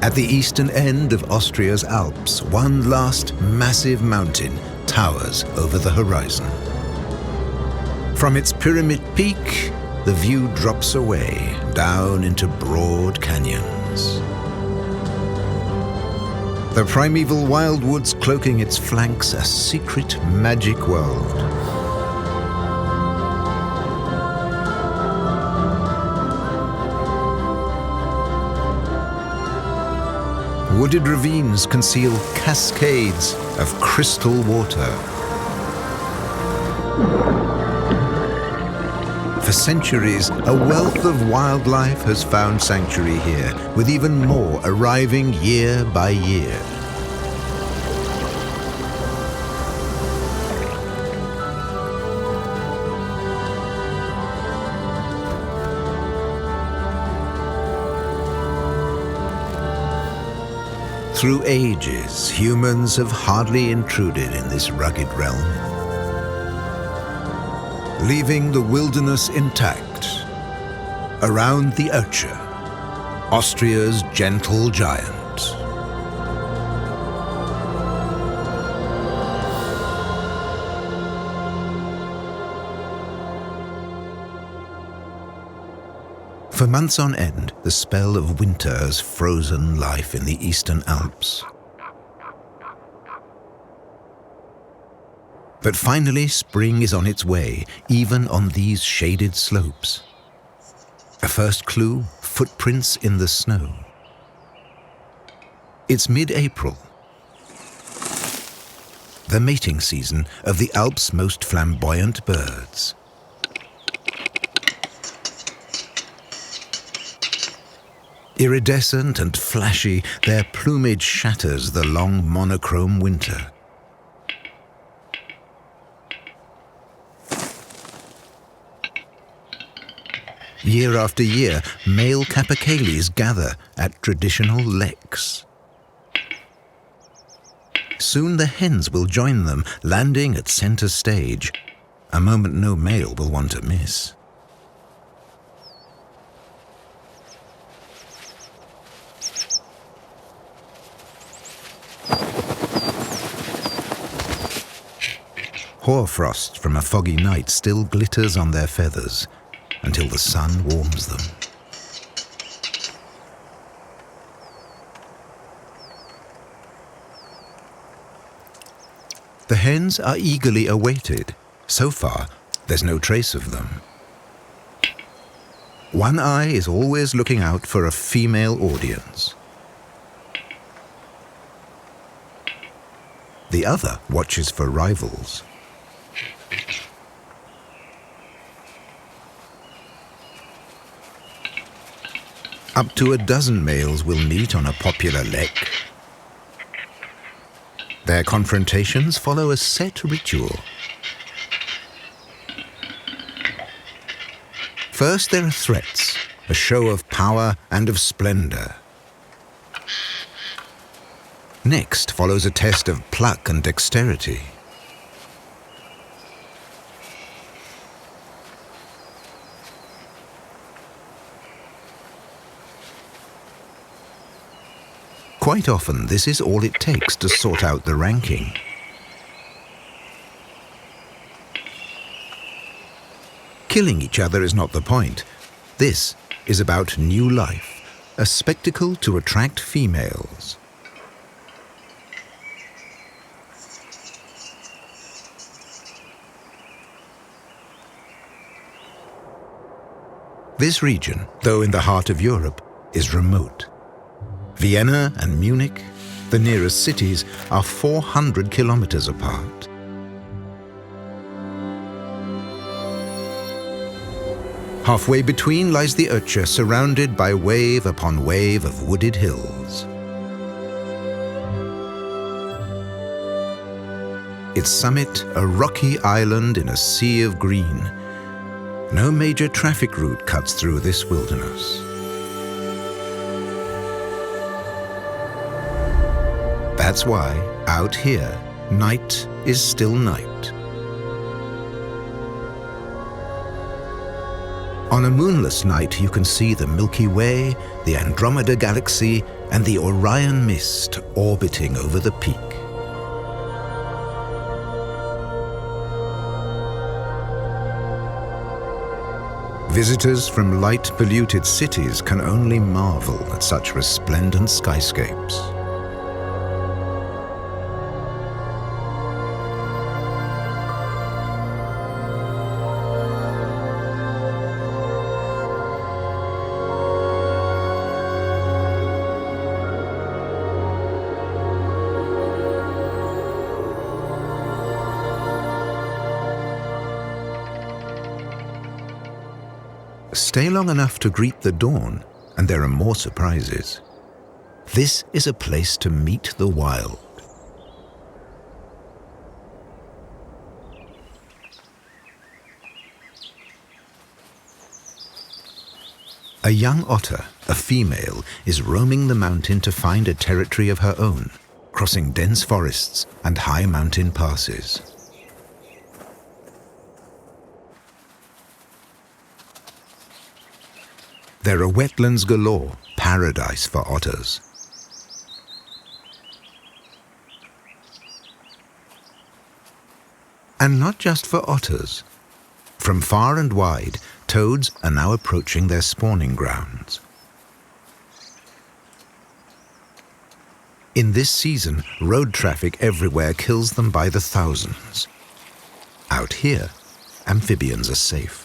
At the eastern end of Austria's Alps, one last massive mountain towers over the horizon. From its pyramid peak, the view drops away down into broad canyons. The primeval wildwoods cloaking its flanks a secret magic world. Wooded ravines conceal cascades of crystal water. For centuries, a wealth of wildlife has found sanctuary here, with even more arriving year by year. Through ages, humans have hardly intruded in this rugged realm, leaving the wilderness intact. Around the Oetscher, Austria's gentle giant. For months on end, the spell of winter has frozen life in the eastern Alps. But finally, spring is on its way, even on these shaded slopes. A first clue, footprints in the snow. It's mid-April, the mating season of the Alps' most flamboyant birds. Iridescent and flashy, their plumage shatters the long monochrome winter. Year after year, male Capercaillies gather at traditional leks. Soon the hens will join them, landing at center stage, a moment no male will want to miss. Hoarfrost from a foggy night still glitters on their feathers until the sun warms them. The hens are eagerly awaited. So far, there's no trace of them. One eye is always looking out for a female audience. The other watches for rivals. Up to a dozen males will meet on a popular lek. Their confrontations follow a set ritual. First there are threats, a show of power and of splendor. Next follows a test of pluck and dexterity. Quite often, this is all it takes to sort out the ranking. Killing each other is not the point. This is about new life, a spectacle to attract females. This region, though in the heart of Europe, is remote. Vienna and Munich, the nearest cities, are 400 kilometers apart. Halfway between lies the Oetscher, surrounded by wave upon wave of wooded hills. Its summit, a rocky island in a sea of green. No major traffic route cuts through this wilderness. That's why, out here, night is still night. On a moonless night, you can see the Milky Way, the Andromeda Galaxy, and the Orion mist orbiting over the peak. Visitors from light-polluted cities can only marvel at such resplendent skyscapes. Stay long enough to greet the dawn, and there are more surprises. This is a place to meet the wild. A young otter, a female, is roaming the mountain to find a territory of her own, crossing dense forests and high mountain passes. There are wetlands galore, paradise for otters. And not just for otters. From far and wide, toads are now approaching their spawning grounds. In this season, road traffic everywhere kills them by the thousands. Out here, amphibians are safe.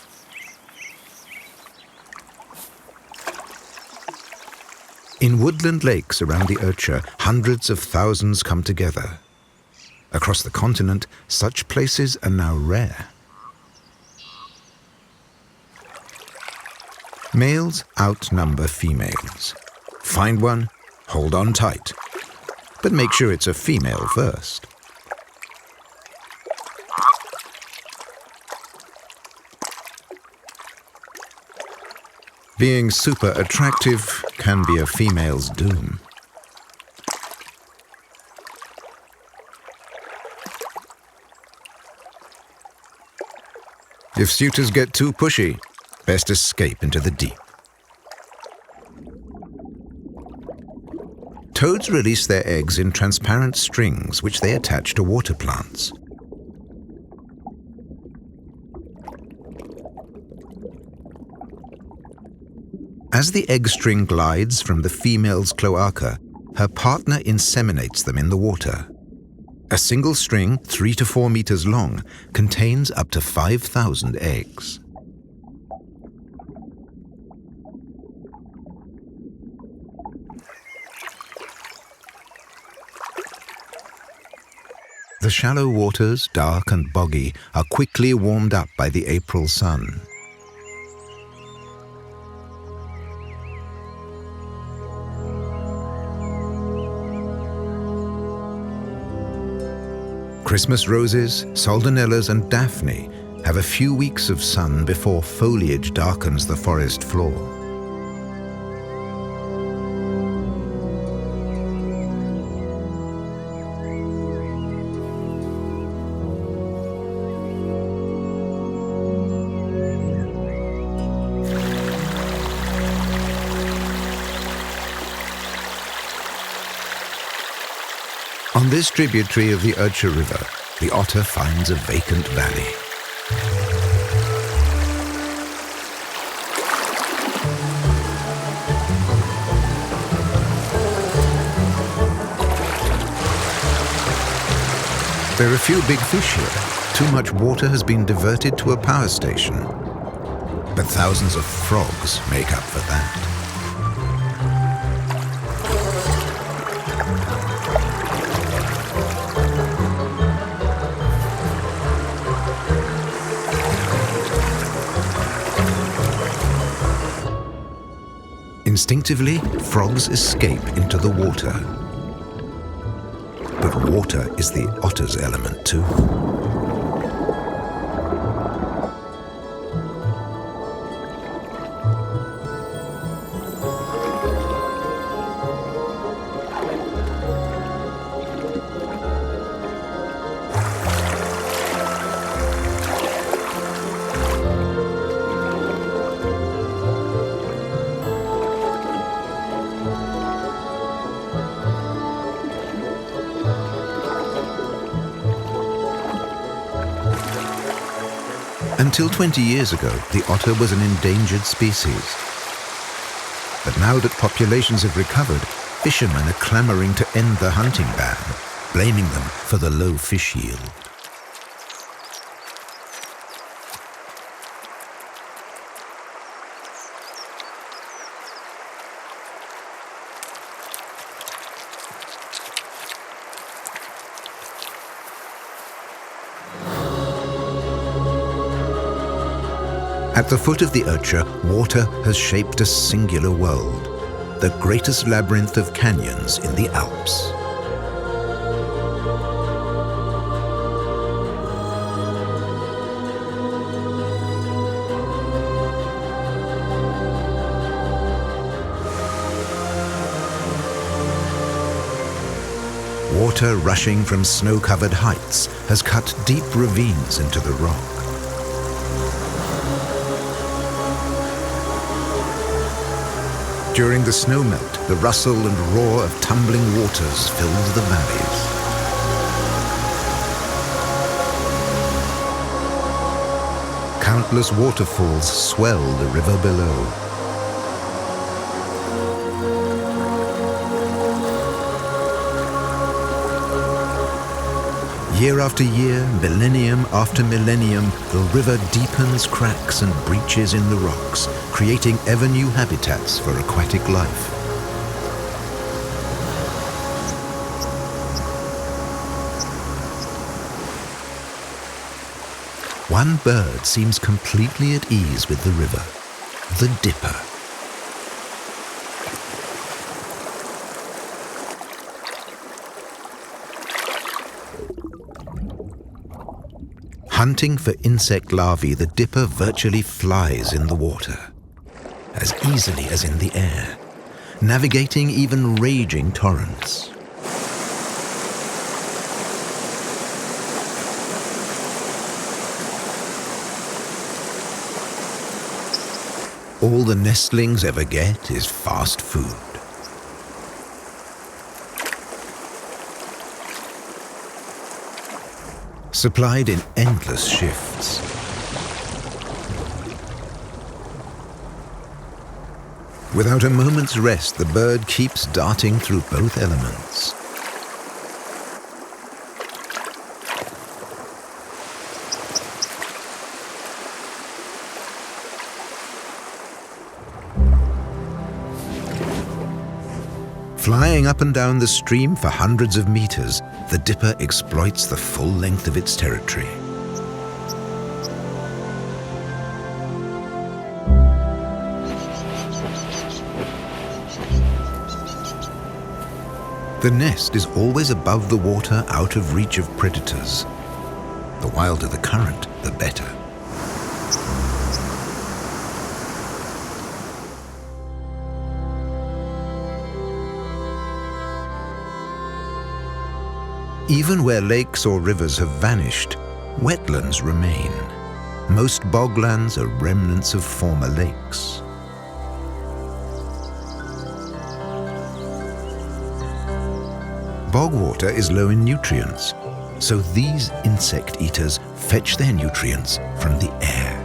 In woodland lakes around the Oetscher, hundreds of thousands come together. Across the continent, such places are now rare. Males outnumber females. Find one, hold on tight. But make sure it's a female first. Being super attractive can be a female's doom. If suitors get too pushy, best escape into the deep. Toads release their eggs in transparent strings which they attach to water plants. As the egg string glides from the female's cloaca, her partner inseminates them in the water. A single string, 3 to 4 meters long, contains up to 5,000 eggs. The shallow waters, dark and boggy, are quickly warmed up by the April sun. Christmas roses, soldanellas and daphne have a few weeks of sun before foliage darkens the forest floor. On this tributary of the Oetscher River, the otter finds a vacant valley. There are few big fish here. Too much water has been diverted to a power station. But thousands of frogs make up for that. Instinctively, frogs escape into the water. But water is the otter's element too. Until 20 years ago, the otter was an endangered species. But now that populations have recovered, fishermen are clamoring to end the hunting ban, blaming them for the low fish yield. At the foot of the Oetscher, water has shaped a singular world, the greatest labyrinth of canyons in the Alps. Water rushing from snow-covered heights has cut deep ravines into the rock. During the snowmelt, the rustle and roar of tumbling waters filled the valleys. Countless waterfalls swell the river below. Year after year, millennium after millennium, the river deepens cracks and breaches in the rocks, creating ever new habitats for aquatic life. One bird seems completely at ease with the river, the dipper. Hunting for insect larvae, the dipper virtually flies in the water, as easily as in the air, navigating even raging torrents. All the nestlings ever get is fast food. Supplied in endless shifts. Without a moment's rest, the bird keeps darting through both elements. Flying up and down the stream for hundreds of meters, the dipper exploits the full length of its territory. The nest is always above the water, out of reach of predators. The wilder the current, the better. Even where lakes or rivers have vanished, wetlands remain. Most boglands are remnants of former lakes. Bog water is low in nutrients, so these insect eaters fetch their nutrients from the air.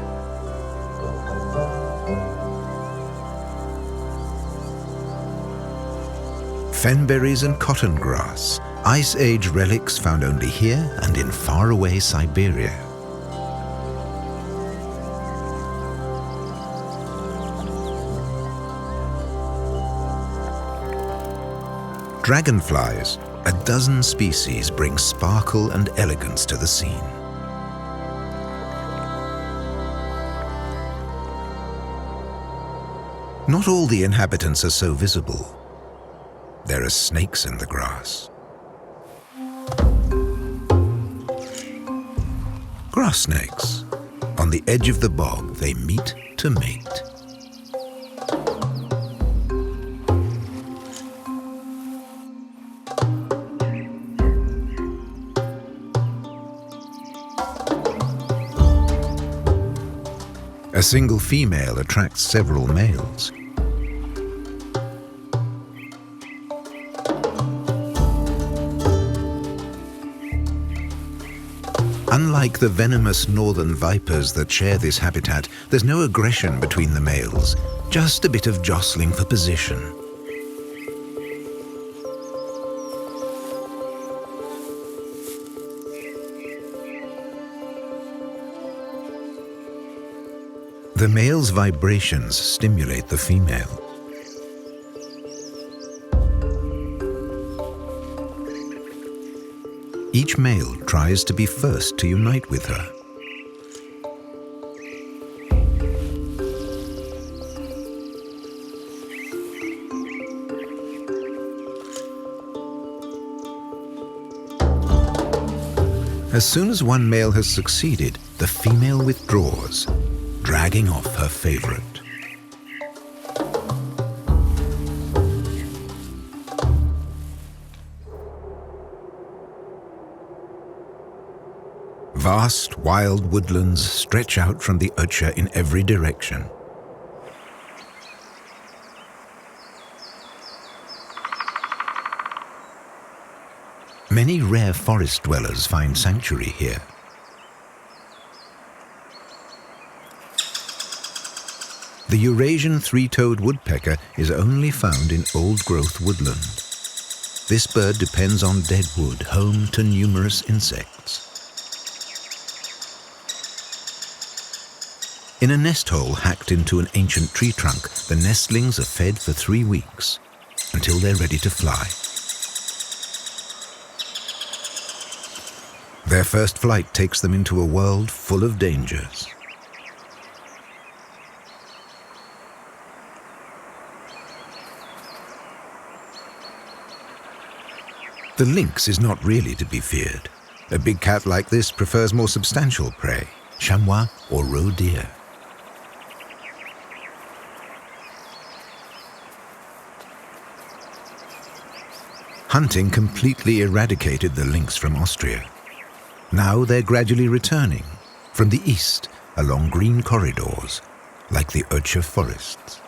Fenberries and cotton grass, Ice Age relics found only here and in faraway Siberia. Dragonflies, a dozen species, bring sparkle and elegance to the scene. Not all the inhabitants are so visible. There are snakes in the grass. Grass snakes. On the edge of the bog, they meet to mate. A single female attracts several males. Unlike the venomous northern vipers that share this habitat, there's no aggression between the males, just a bit of jostling for position. The male's vibrations stimulate the female. Each male tries to be first to unite with her. As soon as one male has succeeded, the female withdraws, dragging off her favorite. Vast, wild woodlands stretch out from the Oetscher in every direction. Many rare forest dwellers find sanctuary here. The Eurasian three-toed woodpecker is only found in old-growth woodland. This bird depends on dead wood, home to numerous insects. In a nest hole hacked into an ancient tree trunk, the nestlings are fed for 3 weeks, until they're ready to fly. Their first flight takes them into a world full of dangers. The lynx is not really to be feared. A big cat like this prefers more substantial prey, chamois or roe deer. Hunting completely eradicated the lynx from Austria. Now they're gradually returning from the east along green corridors, like the Oetscher forests.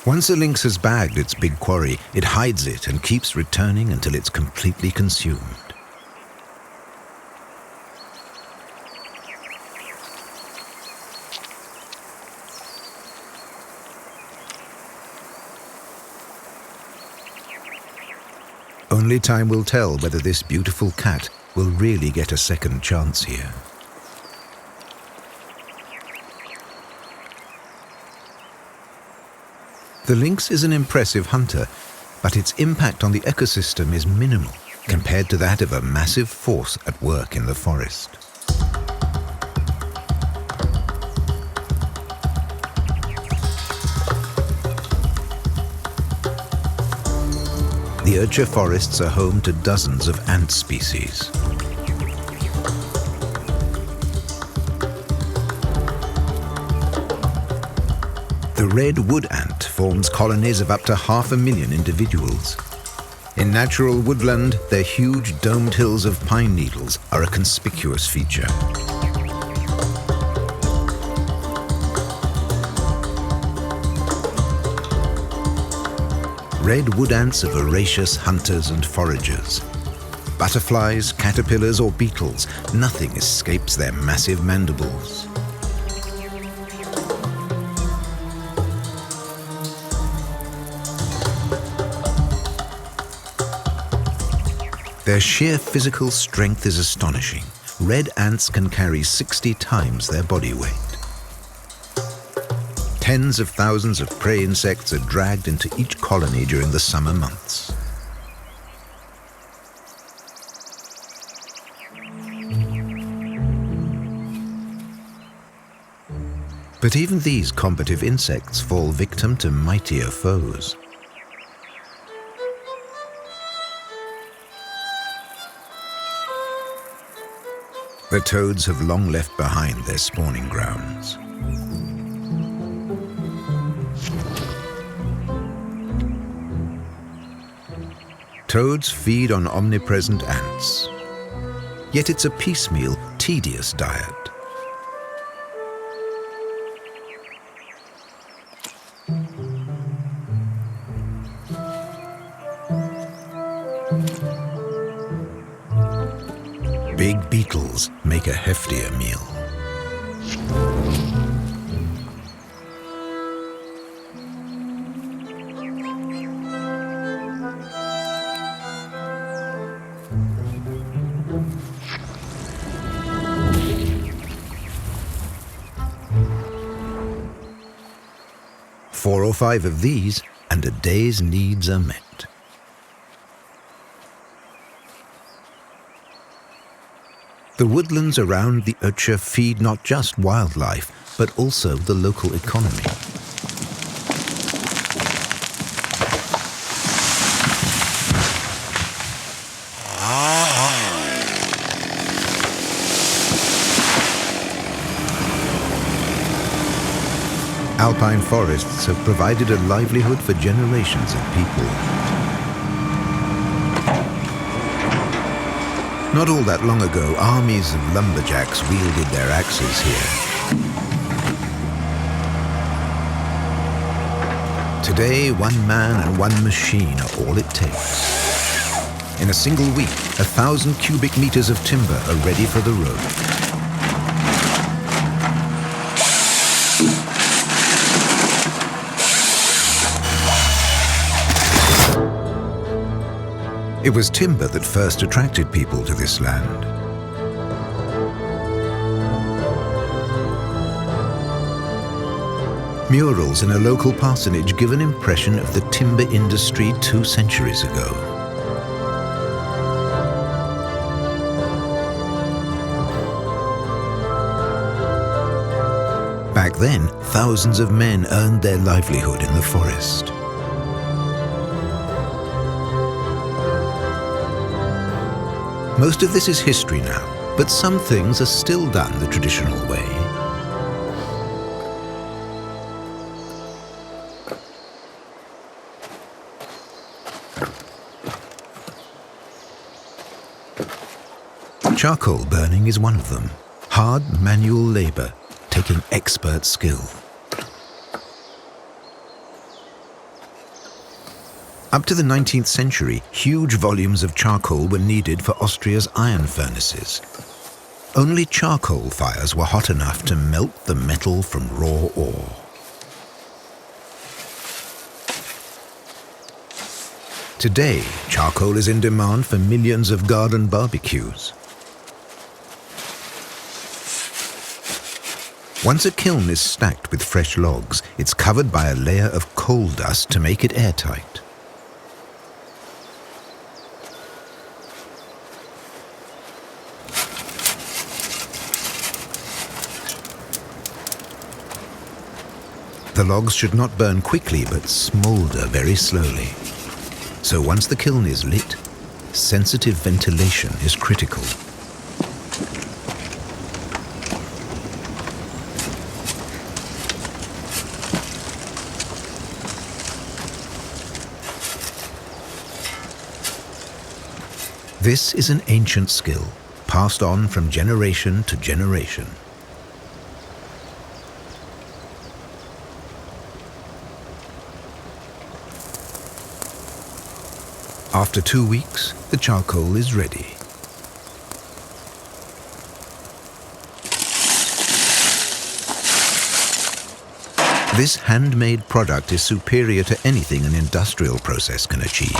Once a lynx has bagged its big quarry, it hides it and keeps returning until it's completely consumed. Only time will tell whether this beautiful cat will really get a second chance here. The lynx is an impressive hunter, but its impact on the ecosystem is minimal compared to that of a massive force at work in the forest. The Oetscher forests are home to dozens of ant species. The red wood ant forms colonies of up to 500,000 individuals. In natural woodland, their huge domed hills of pine needles are a conspicuous feature. Red wood ants are voracious hunters and foragers. Butterflies, caterpillars or beetles, nothing escapes their massive mandibles. Their sheer physical strength is astonishing. Red ants can carry 60 times their body weight. Tens of thousands of prey insects are dragged into each colony during the summer months. But even these combative insects fall victim to mightier foes. The toads have long left behind their spawning grounds. Toads feed on omnipresent ants. Yet it's a piecemeal, tedious diet. details make a heftier meal. Four or five of these, and a day's needs are met. The woodlands around the Oetscher feed not just wildlife, but also the local economy. Alpine forests have provided a livelihood for generations of people. Not all that long ago, armies of lumberjacks wielded their axes here. Today, one man and one machine are all it takes. In a single week, 1,000 cubic meters of timber are ready for the road. It was timber that first attracted people to this land. Murals in a local parsonage give an impression of the timber industry 2 centuries ago. Back then, thousands of men earned their livelihood in the forest. Most of this is history now, but some things are still done the traditional way. Charcoal burning is one of them. Hard manual labor, taking expert skill. Up to the 19th century, huge volumes of charcoal were needed for Austria's iron furnaces. Only charcoal fires were hot enough to melt the metal from raw ore. Today, charcoal is in demand for millions of garden barbecues. Once a kiln is stacked with fresh logs, it's covered by a layer of coal dust to make it airtight. The logs should not burn quickly, but smolder very slowly. So once the kiln is lit, sensitive ventilation is critical. This is an ancient skill, passed on from generation to generation. After 2 weeks, the charcoal is ready. This handmade product is superior to anything an industrial process can achieve.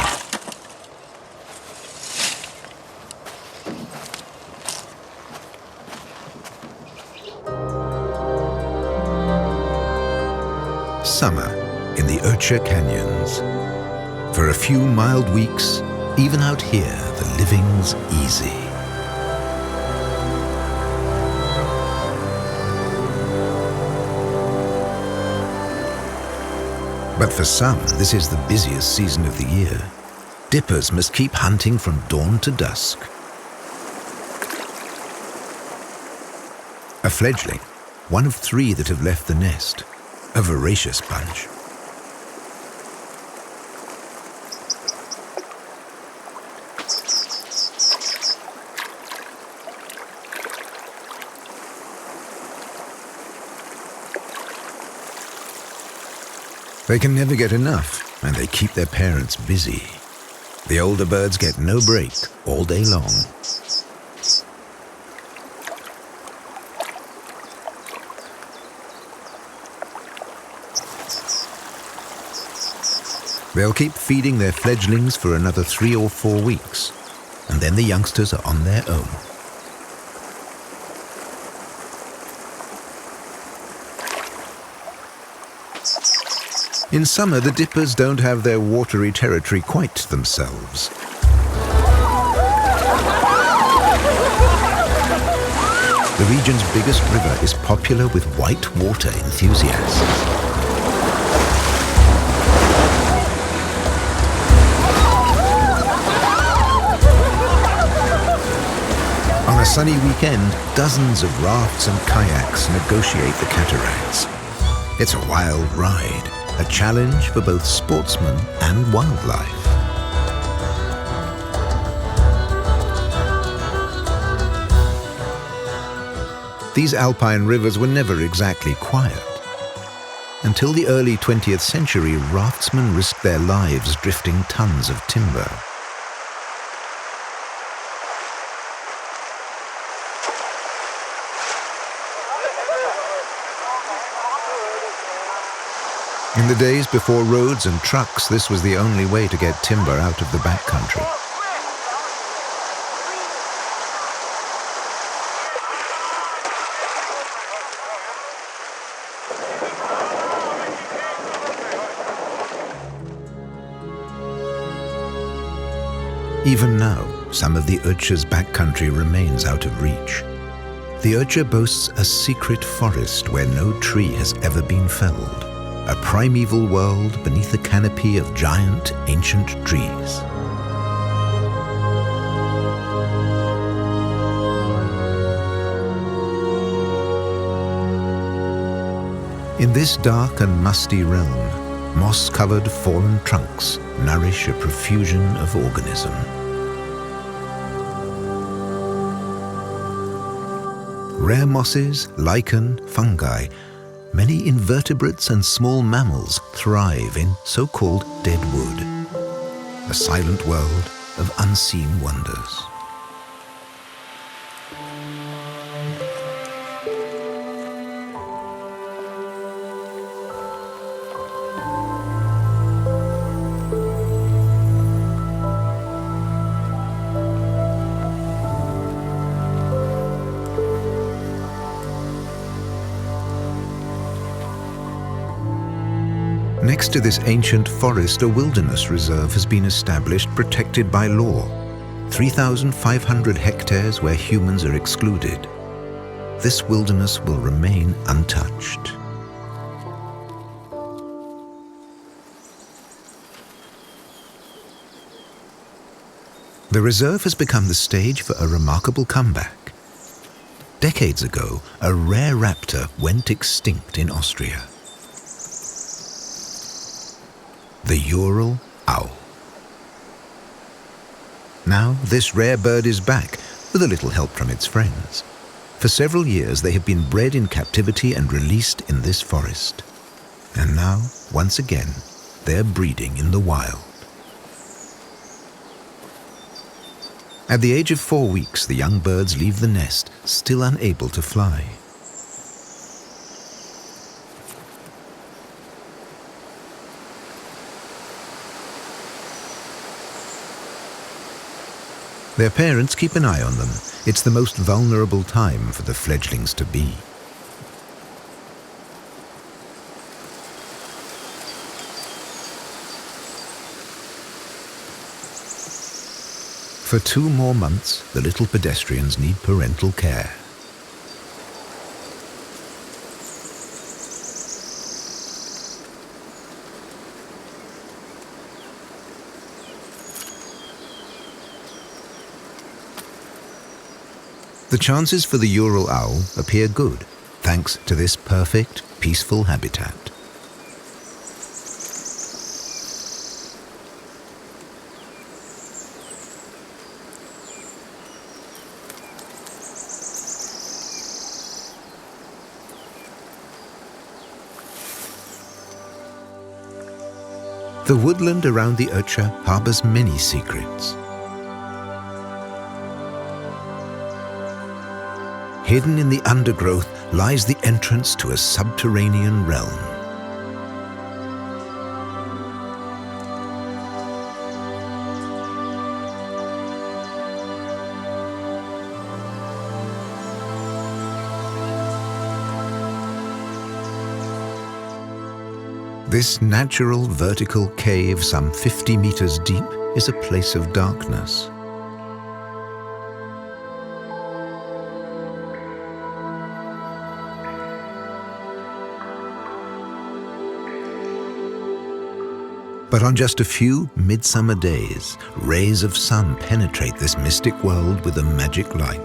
Summer in the Oetscher canyons. For a few mild weeks, even out here, the living's easy. But for some, this is the busiest season of the year. Dippers must keep hunting from dawn to dusk. A fledgling, one of 3 that have left the nest, a voracious bunch. They can never get enough, and they keep their parents busy. The older birds get no break all day long. They'll keep feeding their fledglings for another 3 or 4 weeks, and then the youngsters are on their own. In summer, the dippers don't have their watery territory quite to themselves. The region's biggest river is popular with white water enthusiasts. On a sunny weekend, dozens of rafts and kayaks negotiate the cataracts. It's a wild ride, a challenge for both sportsmen and wildlife. These alpine rivers were never exactly quiet. Until the early 20th century, raftsmen risked their lives drifting tons of timber. In the days before roads and trucks, this was the only way to get timber out of the backcountry. Even now, some of the Oetscher's backcountry remains out of reach. The Oetscher boasts a secret forest where no tree has ever been felled, a primeval world beneath a canopy of giant, ancient trees. In this dark and musty realm, moss-covered fallen trunks nourish a profusion of organism. Rare mosses, lichen, fungi, many invertebrates and small mammals thrive in so-called dead wood, a silent world of unseen wonders. Next to this ancient forest, a wilderness reserve has been established, protected by law. 3,500 hectares where humans are excluded. This wilderness will remain untouched. The reserve has become the stage for a remarkable comeback. Decades ago, a rare raptor went extinct in Austria. The Ural owl. Now, this rare bird is back, with a little help from its friends. For several years, they have been bred in captivity and released in this forest. And now, once again, they're breeding in the wild. At the age of 4 weeks, the young birds leave the nest, still unable to fly. Their parents keep an eye on them. It's the most vulnerable time for the fledglings to be. For 2 more months, the little pedestrians need parental care. The chances for the Ural owl appear good, thanks to this perfect, peaceful habitat. The woodland around the Oetscher harbors many secrets. Hidden in the undergrowth lies the entrance to a subterranean realm. This natural vertical cave, some 50 meters deep, is a place of darkness. But on just a few midsummer days, rays of sun penetrate this mystic world with a magic light.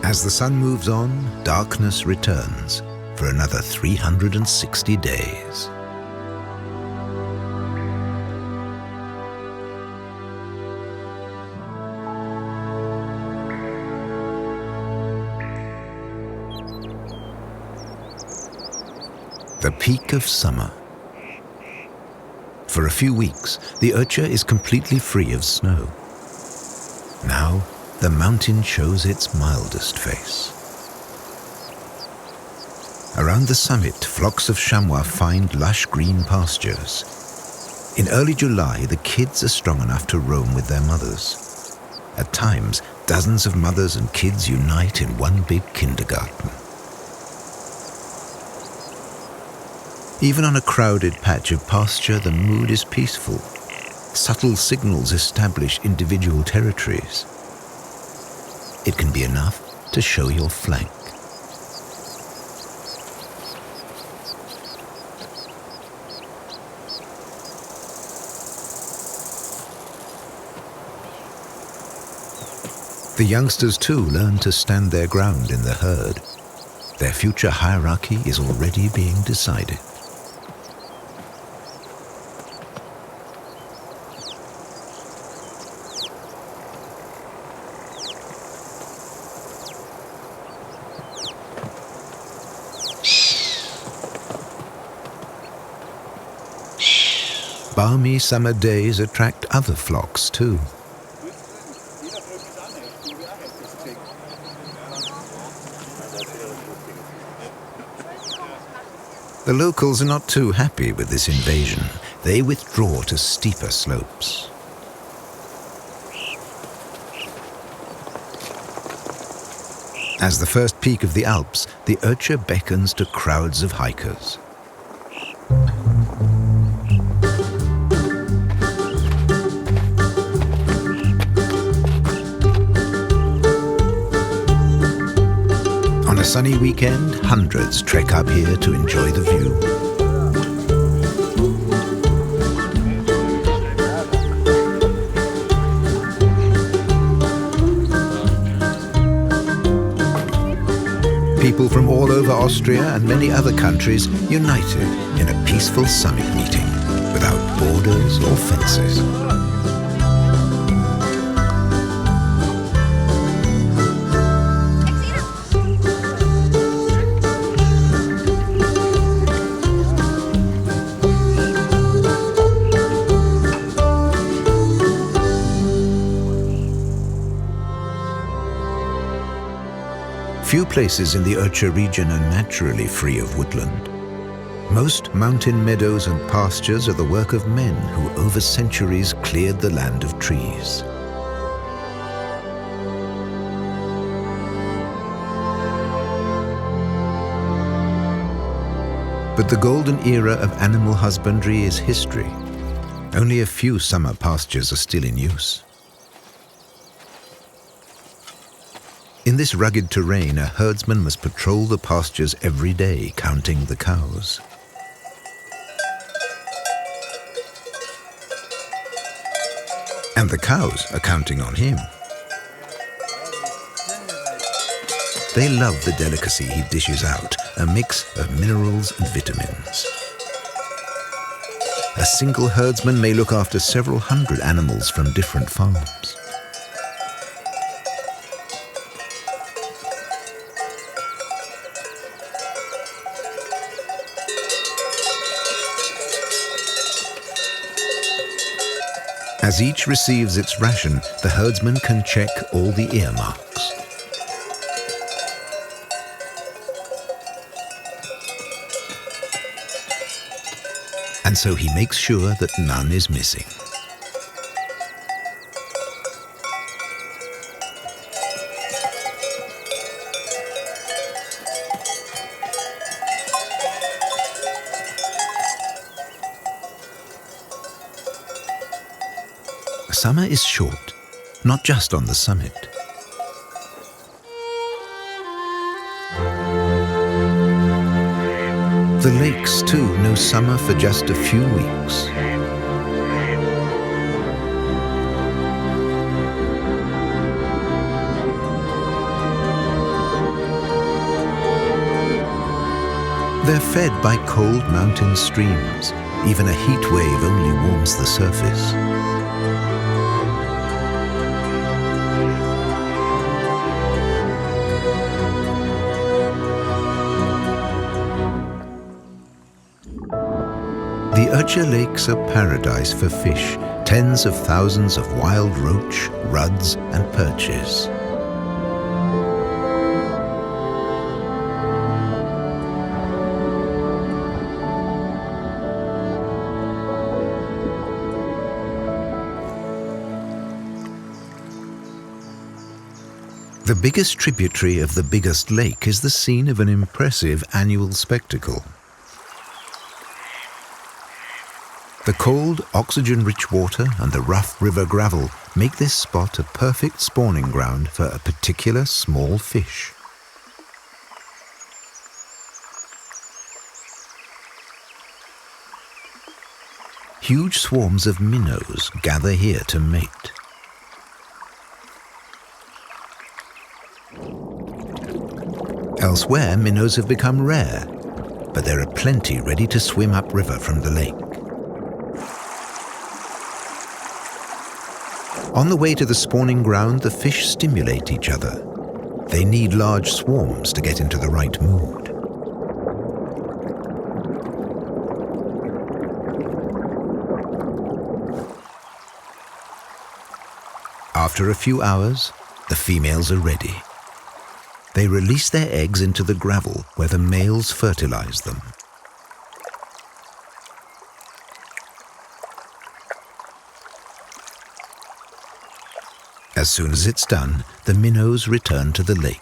As the sun moves on, darkness returns for another 360 days. The peak of summer. For a few weeks, the Oetscher is completely free of snow. Now, the mountain shows its mildest face. Around the summit, flocks of chamois find lush green pastures. In early July, the kids are strong enough to roam with their mothers. At times, dozens of mothers and kids unite in one big kindergarten. Even on a crowded patch of pasture, the mood is peaceful. Subtle signals establish individual territories. It can be enough to show your flank. The youngsters too learn to stand their ground in the herd. Their future hierarchy is already being decided. Balmy summer days attract other flocks too. The locals are not too happy with this invasion. They withdraw to steeper slopes. As the first peak of the Alps, the Oetscher beckons to crowds of hikers. On a sunny weekend, hundreds trek up here to enjoy the view. People from all over Austria and many other countries united in a peaceful summit meeting without borders or fences. Few places in the Oetscher region are naturally free of woodland. Most mountain meadows and pastures are the work of men who over centuries cleared the land of trees. But the golden era of animal husbandry is history. Only a few summer pastures are still in use. In this rugged terrain, a herdsman must patrol the pastures every day, counting the cows. And the cows are counting on him. They love the delicacy he dishes out, a mix of minerals and vitamins. A single herdsman may look after several hundred animals from different farms. As each receives its ration, the herdsman can check all the earmarks. And so he makes sure that none is missing. Summer is short, not just on the summit. The lakes, too, know summer for just a few weeks. They're fed by cold mountain streams. Even a heat wave only warms the surface. The Oetscher lakes are paradise for fish, tens of thousands of wild roach, ruds and perches. The biggest tributary of the biggest lake is the scene of an impressive annual spectacle. The cold, oxygen-rich water and the rough river gravel make this spot a perfect spawning ground for a particular small fish. Huge swarms of minnows gather here to mate. Elsewhere, minnows have become rare, but there are plenty ready to swim upriver from the lake. On the way to the spawning ground, the fish stimulate each other. They need large swarms to get into the right mood. After a few hours, the females are ready. They release their eggs into the gravel where the males fertilize them. As soon as it's done, the minnows return to the lake.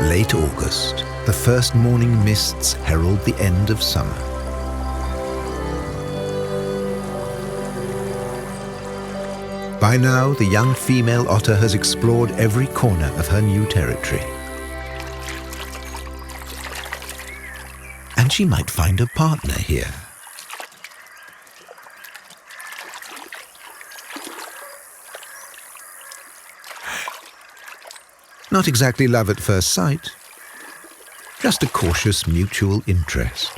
Late August, the first morning mists herald the end of summer. By now, the young female otter has explored every corner of her new territory. And she might find a partner here. Not exactly love at first sight, just a cautious mutual interest.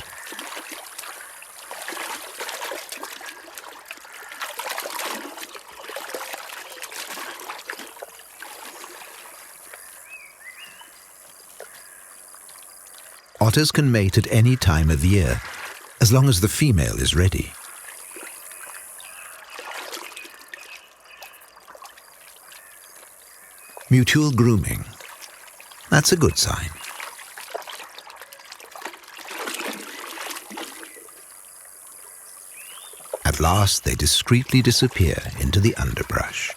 Otters can mate at any time of the year, as long as the female is ready. Mutual grooming. That's a good sign. At last, they discreetly disappear into the underbrush.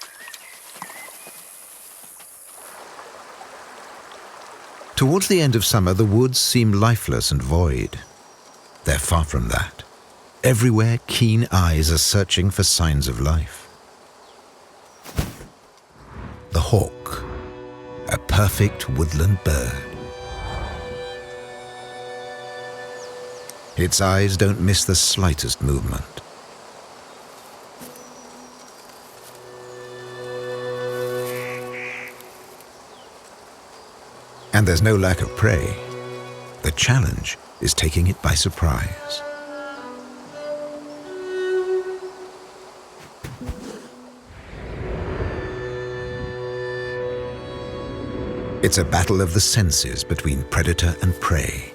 Towards the end of summer, the woods seem lifeless and void. They're far from that. Everywhere, keen eyes are searching for signs of life. The hawk, a perfect woodland bird. Its eyes don't miss the slightest movement. And there's no lack of prey. The challenge is taking it by surprise. It's a battle of the senses between predator and prey.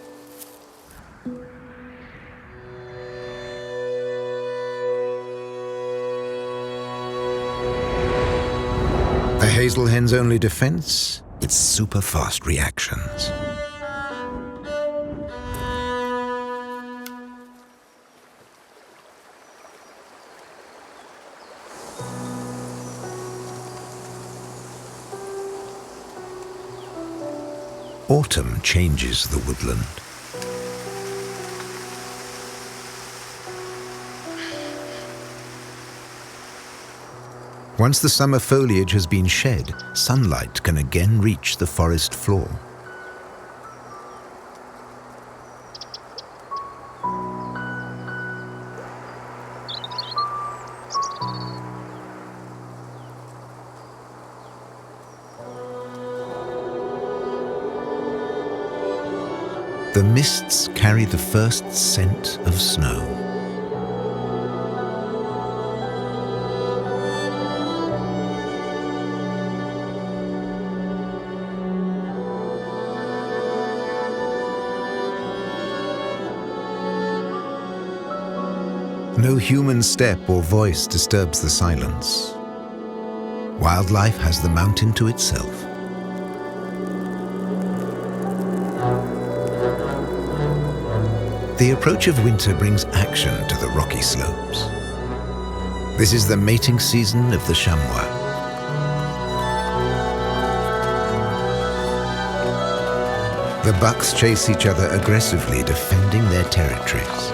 The hazel hen's only defense? Its super fast reactions. Autumn changes the woodland. Once the summer foliage has been shed, sunlight can again reach the forest floor. The mists carry the first scent of snow. No human step or voice disturbs the silence. Wildlife has the mountain to itself. The approach of winter brings action to the rocky slopes. This is the mating season of the chamois. The bucks chase each other aggressively, defending their territories.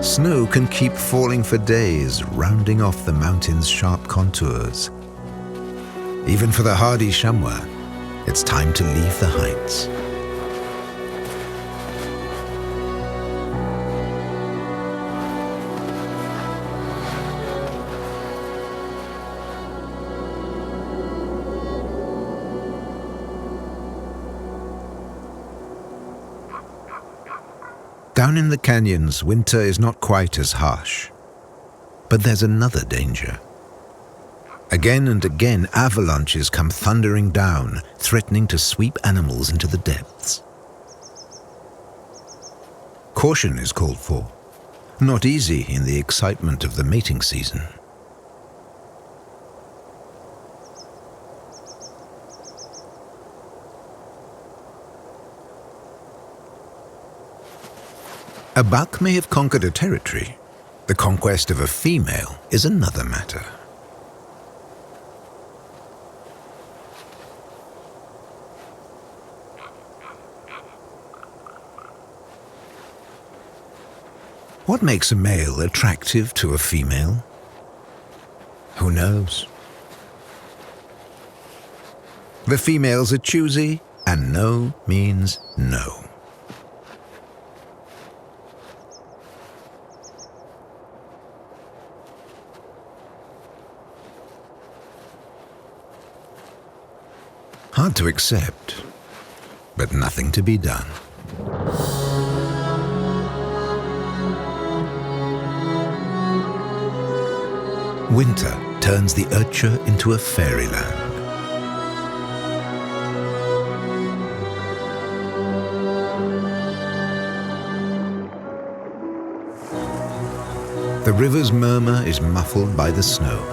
Snow can keep falling for days, rounding off the mountain's sharp contours. Even for the hardy chamois, it's time to leave the heights. Down in the canyons, winter is not quite as harsh. But there's another danger. Again and again, avalanches come thundering down, threatening to sweep animals into the depths. Caution is called for. Not easy in the excitement of the mating season. A buck may have conquered a territory. The conquest of a female is another matter. What makes a male attractive to a female? Who knows? The females are choosy, and no means no. Hard to accept, but nothing to be done. Winter turns the Oetscher into a fairyland. The river's murmur is muffled by the snow.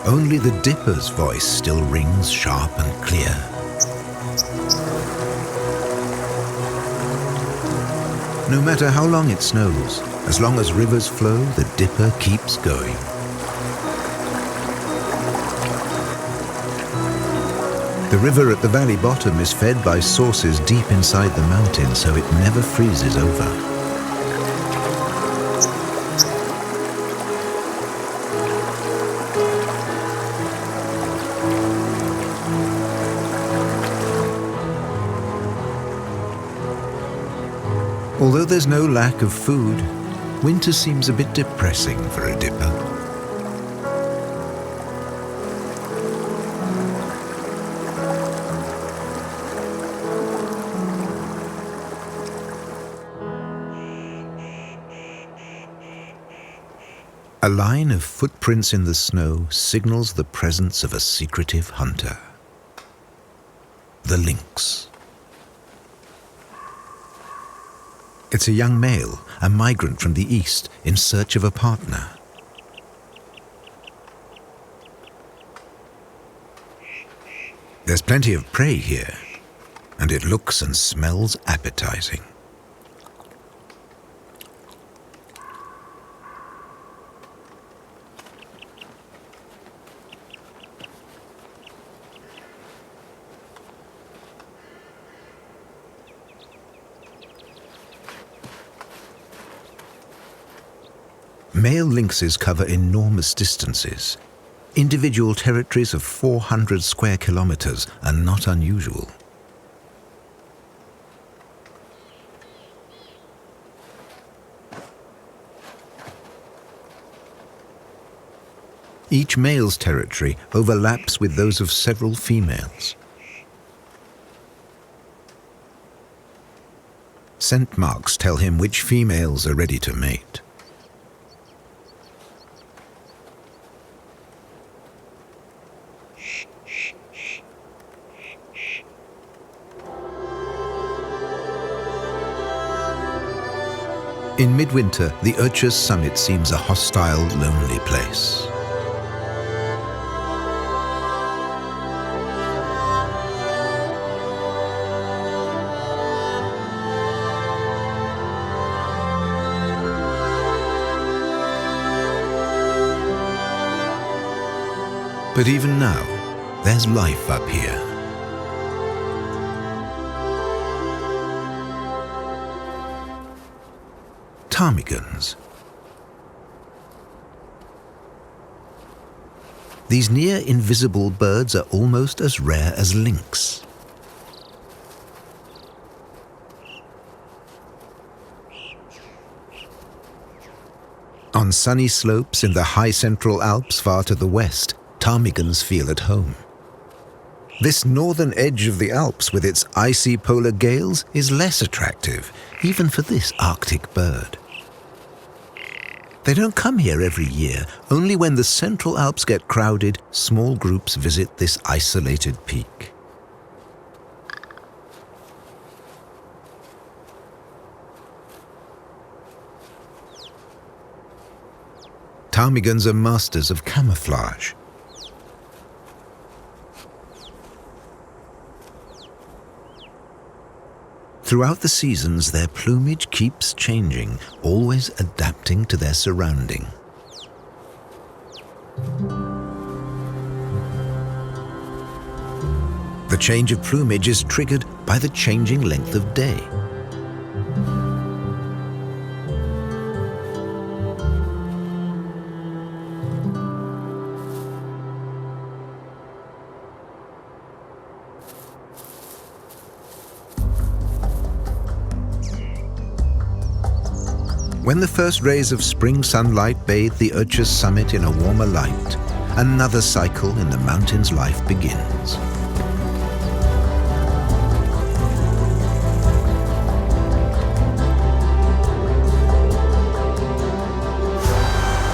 Only the dipper's voice still rings sharp and clear. No matter how long it snows, as long as rivers flow, the dipper keeps going. The river at the valley bottom is fed by sources deep inside the mountain, so it never freezes over. Although there's no lack of food, winter seems a bit depressing for a dipper. A line of footprints in the snow signals the presence of a secretive hunter. The lynx. It's a young male, a migrant from the east, in search of a partner. There's plenty of prey here, and it looks and smells appetizing. Male lynxes cover enormous distances. Individual territories of 400 square kilometers are not unusual. Each male's territory overlaps with those of several females. Scent marks tell him which females are ready to mate. In midwinter, the Oetscher's summit seems a hostile, lonely place. But even now, there's life up here. Ptarmigans. These near-invisible birds are almost as rare as lynx. On sunny slopes in the high central Alps far to the west, ptarmigans feel at home. This northern edge of the Alps with its icy polar gales is less attractive, even for this Arctic bird. They don't come here every year. Only when the Central Alps get crowded, small groups visit this isolated peak. Ptarmigans are masters of camouflage. Throughout the seasons, their plumage keeps changing, always adapting to their surrounding. The change of plumage is triggered by the changing length of day. When the first rays of spring sunlight bathe the Oetscher's summit in a warmer light, another cycle in the mountain's life begins.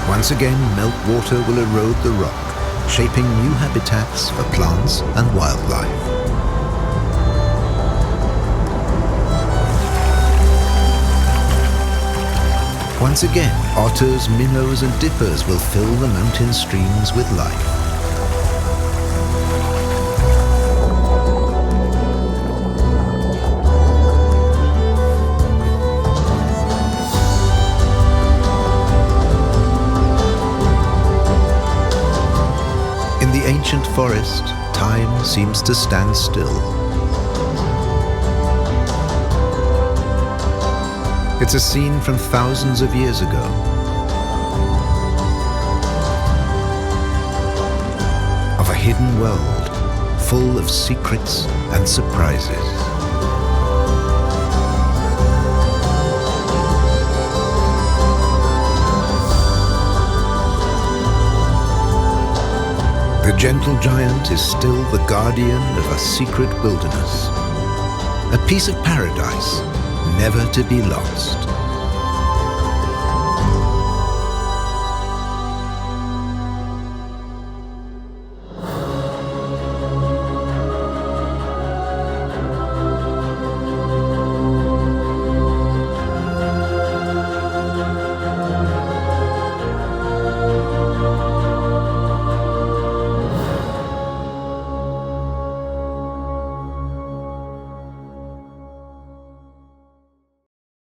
Once again, meltwater will erode the rock, shaping new habitats for plants and wildlife. Once again, otters, minnows and dippers will fill the mountain streams with life. In the ancient forest, time seems to stand still. It's a scene from thousands of years ago. Of a hidden world, full of secrets and surprises. The gentle giant is still the guardian of a secret wilderness. A piece of paradise, never to be lost.